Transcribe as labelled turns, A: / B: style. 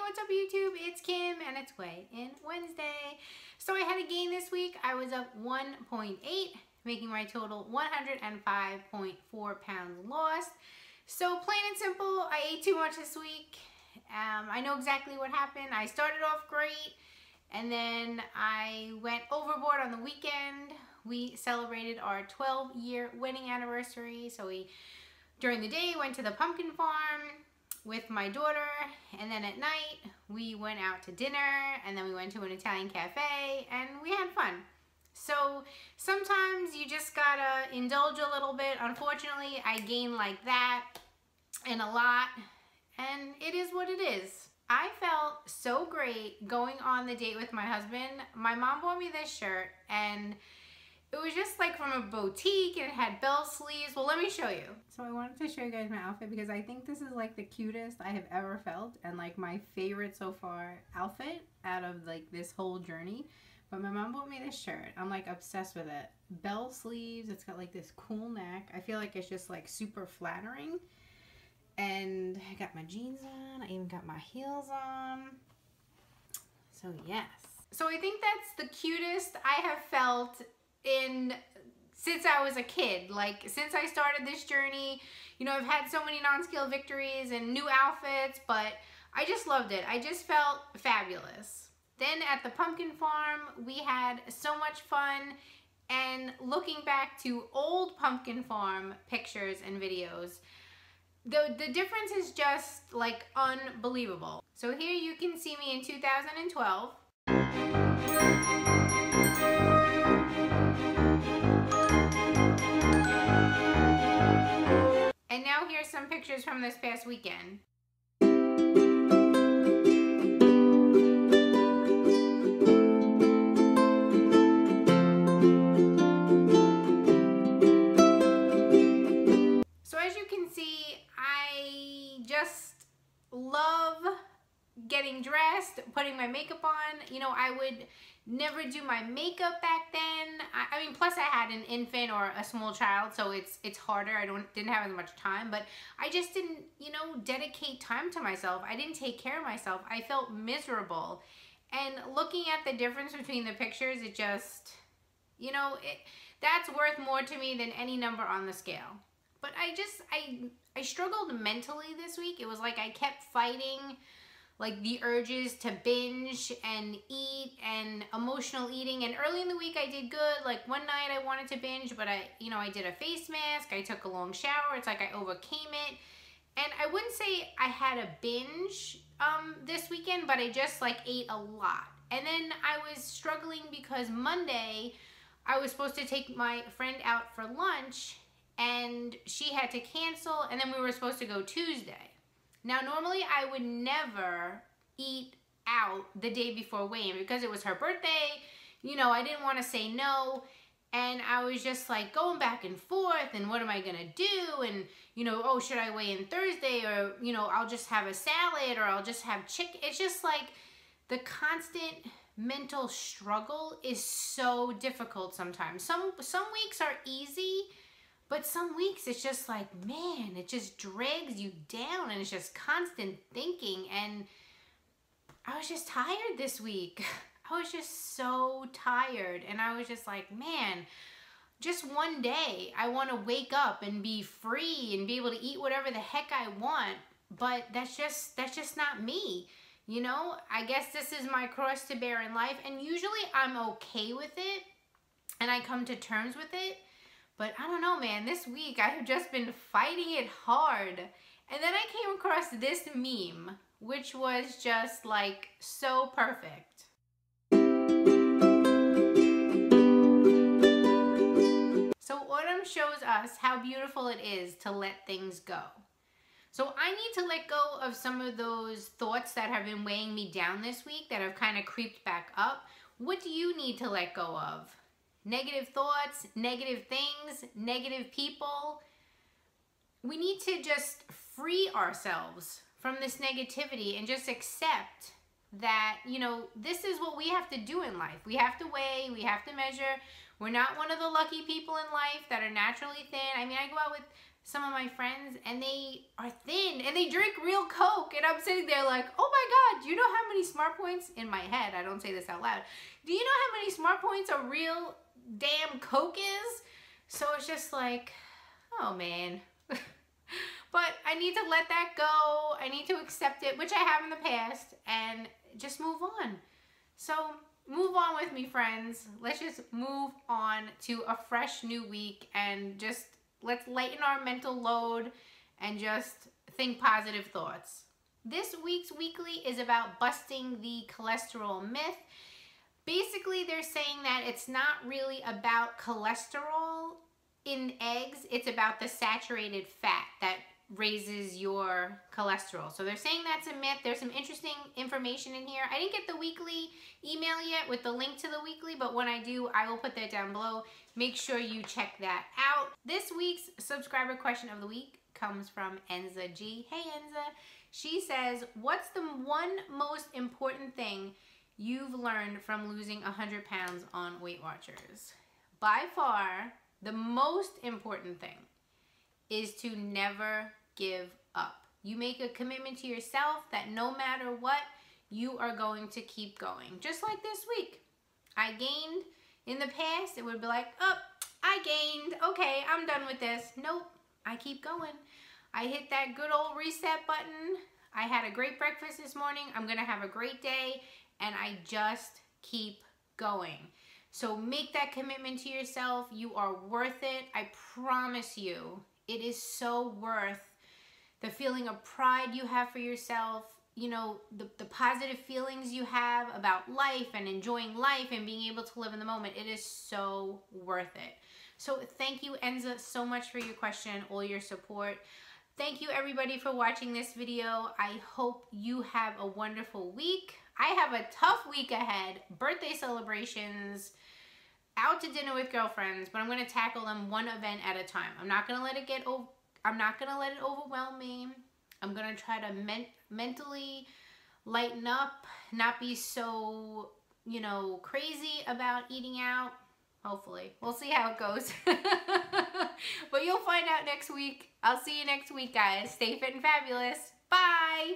A: what's up YouTube? It's Kim and it's Weigh-In Wednesday. So I had a gain this week. I was up 1.8, making my total 105.4 pounds lost. So plain and simple, I ate too much this week. I know exactly what happened. I started off great and then I went overboard on the weekend. We celebrated our 12-year wedding anniversary. So we, during the day, went to the pumpkin farm with my daughter, and then at night we went out to dinner, and then we went to an Italian cafe and we had fun. So sometimes you just gotta indulge a little bit. Unfortunately, I gained like that and a lot, and it is what it is. I felt so great going on the date with my husband. My mom bought me this shirt and it was just like from a boutique and it had bell sleeves. Well, let me show you. So I wanted to show you guys my outfit because I think this is like the cutest I have ever felt and like my favorite so far outfit out of like this whole journey. But my mom bought me this shirt. I'm like obsessed with it. Bell sleeves. It's got like this cool neck. I feel like it's just like super flattering. And I got my jeans on. I even got my heels on. So yes. So I think that's the cutest I have felt since I was a kid. Like since I started this journey, you know, I've had so many non-scale victories and new outfits, but I just loved it. I just felt fabulous. Then at the pumpkin farm, we had so much fun, and looking back to old pumpkin farm pictures and videos, the difference is just like unbelievable. So here you can see me in 2012. And now here's some pictures from this past weekend. So as you can see, I just love getting dressed, putting my makeup on. You know, I would never do my makeup back then. I mean, plus I had an infant or a small child, so it's harder. I didn't have as much time, but I just didn't, you know, dedicate time to myself. I didn't take care of myself. I felt miserable. And looking at the difference between the pictures, it just, you know, that's worth more to me than any number on the scale. But I struggled mentally this week. It was like I kept fighting like the urges to binge and eat and emotional eating. And early in the week I did good. Like one night I wanted to binge, but I did a face mask. I took a long shower. It's like I overcame it. And I wouldn't say I had a binge this weekend, but I just like ate a lot. And then I was struggling because Monday I was supposed to take my friend out for lunch and she had to cancel, and then we were supposed to go Tuesday. Now, normally I would never eat out the day before weigh-in because it was her birthday. You know, I didn't want to say no, and I was just like going back and forth, and what am I gonna do? And, you know, oh, should I weigh in Thursday, or, you know, I'll just have a salad, or I'll just have chicken. It's just like the constant mental struggle is so difficult sometimes. Some weeks are easy, but some weeks it's just like, man, it just drags you down and it's just constant thinking. And I was just tired this week. I was just so tired. And I was just like, man, just one day I want to wake up and be free and be able to eat whatever the heck I want. But that's just not me. You know, I guess this is my cross to bear in life. And usually I'm okay with it and I come to terms with it. But I don't know, man, this week I have just been fighting it hard. And then I came across this meme, which was just like so perfect. So autumn shows us how beautiful it is to let things go. So I need to let go of some of those thoughts that have been weighing me down this week, that have kind of creeped back up. What do you need to let go of? Negative thoughts, negative things, negative people. We need to just free ourselves from this negativity and just accept that, you know, this is what we have to do in life. We have to weigh, we have to measure. We're not one of the lucky people in life that are naturally thin. I mean, I go out with some of my friends and they are thin and they drink real Coke, and I'm sitting there like, oh my do you know how many smart points in my head, I don't say this out loud, do you know how many smart points a real damn Coke is? So it's just like, oh man. But I need to let that go. I need to accept it, which I have in the past, and just move on. So move on with me, friends. Let's just move on to a fresh new week, and just let's lighten our mental load and just think positive thoughts. This week's weekly is about busting the cholesterol myth. Basically, they're saying that it's not really about cholesterol in eggs. It's about the saturated fat that raises your cholesterol. So they're saying that's a myth. There's some interesting information in here. I didn't get the weekly email yet with the link to the weekly, but when I do, I will put that down below. Make sure you check that out. This week's subscriber question of the week comes from Enza G. Hey Enza. She says, what's the one most important thing you've learned from losing 100 pounds on Weight Watchers? By far, the most important thing is to never give up. You make a commitment to yourself that no matter what, you are going to keep going. Just like this week. I gained in the past, it would be like, oh, I gained. Okay, I'm done with this. Nope, I keep going. I hit that good old reset button. I had a great breakfast this morning. I'm gonna have a great day, and I just keep going. So make that commitment to yourself. You are worth it. I promise you. It is so worth the feeling of pride you have for yourself, you know, the positive feelings you have about life and enjoying life and being able to live in the moment. It is so worth it. So thank you, Enza, so much for your question, all your support. Thank you, everybody, for watching this video. I hope you have a wonderful week. I have a tough week ahead. Birthday celebrations, out to dinner with girlfriends, but I'm going to tackle them one event at a time. I'm not going to let it overwhelm me. I'm going to try to mentally lighten up, not be so, you know, crazy about eating out. Hopefully. We'll see how it goes. But you'll find out next week. I'll see you next week, guys. Stay fit and fabulous. Bye.